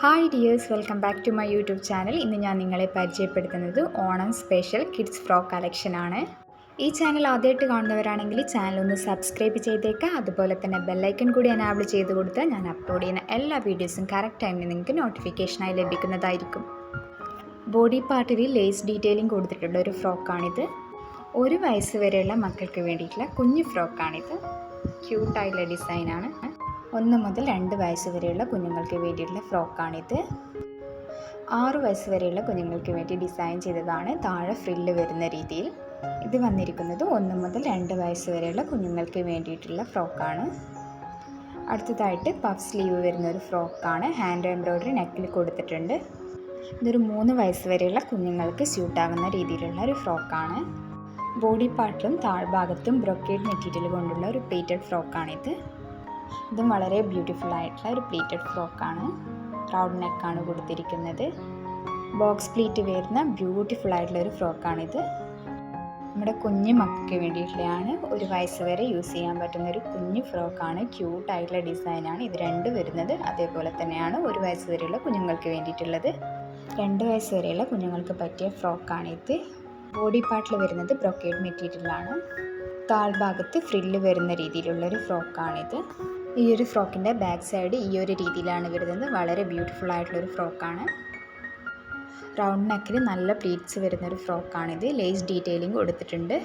Hi dears, welcome back to my YouTube channel. ഇന്ന് ഞാൻ നിങ്ങളെ പരിചയപ്പെടുത്തുന്നത് ഓണം സ്പെഷ്യൽ കിഡ്സ് ഫ്രോക്ക് കളക്ഷനാണ്. ഈ ചാനൽ ആദ്യമായിട്ട് കാണുന്നവരാണെങ്കിൽ ചാനൽ ഒന്ന് സബ്സ്ക്രൈബ് ചെയ്തേക്കുക. അതുപോലെ തന്നെ ബെല്ലൈക്കൺ കൂടി എനാബിൾ ചെയ്ത് കൊടുത്താൽ ഞാൻ അപ്ലോഡ് ചെയ്യുന്ന എല്ലാ വീഡിയോസും കറക്റ്റ് ടൈമിൽ നിങ്ങൾക്ക് നോട്ടിഫിക്കേഷനായി ലഭിക്കുന്നതായിരിക്കും. ബോഡി പാർട്ടിൽ ലേസ് ഡീറ്റെയിലിംഗ് കൊടുത്തിട്ടുള്ള ഒരു ഫ്രോക്കാണിത്. 1 വയസ്സ് വരെയുള്ള മക്കൾക്ക് വേണ്ടിയിട്ടുള്ള കുഞ്ഞു ഫ്രോക്കാണിത്. ക്യൂട്ടായിട്ടുള്ള ഡിസൈനാണ്. 1 മുതൽ 2 വയസ്സ് വരെയുള്ള കുഞ്ഞുങ്ങൾക്ക് വേണ്ടിയിട്ടുള്ള ഫ്രോക്കാണിത്. 6 വയസ്സ് വരെയുള്ള കുഞ്ഞുങ്ങൾക്ക് വേണ്ടി ഡിസൈൻ ചെയ്തതാണ്. താഴെ ഫ്രില്ല് വരുന്ന രീതിയിൽ ഇത് വന്നിരിക്കുന്നത് 1 മുതൽ 2 വയസ്സ് വരെയുള്ള കുഞ്ഞുങ്ങൾക്ക് വേണ്ടിയിട്ടുള്ള ഫ്രോക്കാണ്. അടുത്തതായിട്ട് പഫ് സ്ലീവ് വരുന്ന ഒരു ഫ്രോക്കാണ്. ഹാൻഡ് എംബ്രോയ്ഡറി നെക്കിൽ കൊടുത്തിട്ടുണ്ട്. ഇതൊരു 3 വയസ്സ് വരെയുള്ള കുഞ്ഞുങ്ങൾക്ക് സ്യൂട്ടാകുന്ന രീതിയിലുള്ള ഒരു ഫ്രോക്കാണ്. ബോഡി പാർട്ടിലും താഴ്ഭാഗത്തും ബ്രൊക്കേഡ് മെറ്റീരിയൽ കൊണ്ടുള്ള ഒരു പ്ലേറ്റഡ് ഫ്രോക്കാണിത്. ഇതും വളരെ ബ്യൂട്ടിഫുൾ ആയിട്ടുള്ള ഒരു പ്ലീറ്റഡ് ഫ്രോക്കാണ്. റൗണ്ട് നെക്കാണ് കൊടുത്തിരിക്കുന്നത്. ബോക്സ് പ്ലീറ്റ് വരുന്ന ബ്യൂട്ടിഫുൾ ആയിട്ടുള്ള ഒരു ഫ്രോക്കാണിത്. നമ്മുടെ കുഞ്ഞു മക്കൾക്ക് വേണ്ടിയിട്ടുള്ളതാണ്. 1 വയസ്സ് വരെ യൂസ് ചെയ്യാൻ പറ്റുന്ന ഒരു കുഞ്ഞു ഫ്രോക്കാണ്. ക്യൂട്ടായിട്ടുള്ള ഡിസൈനാണ് ഇത് 2 വരുന്നത്. അതേപോലെ തന്നെയാണ് 1 വയസ്സ് വരെയുള്ള കുഞ്ഞുങ്ങൾക്ക് വേണ്ടിയിട്ടുള്ളത്. 2 വയസ്സ് വരെയുള്ള കുഞ്ഞുങ്ങൾക്ക് പറ്റിയ ഫ്രോക്കാണിത്. ബോഡി പാർട്ടിൽ വരുന്നത് ബ്രൊക്കേഡ് മെറ്റീരിയലാണ്. താഴ്ഭാഗത്ത് ഫ്രില്ല് വരുന്ന രീതിയിലുള്ളൊരു ഫ്രോക്കാണിത്. ഈ ഒരു ഫ്രോക്കിൻ്റെ ബാക്ക് സൈഡ് ഈ ഒരു രീതിയിലാണ് വരുന്നത്. വളരെ ബ്യൂട്ടിഫുൾ ആയിട്ടുള്ളൊരു ഫ്രോക്കാണ്. റൗണ്ട് നെക്കിൽ നല്ല പ്ലീറ്റ്സ് വരുന്നൊരു ഫ്രോക്കാണിത്. ലേസ് ഡീറ്റെയിലിംഗ് കൊടുത്തിട്ടുണ്ട്.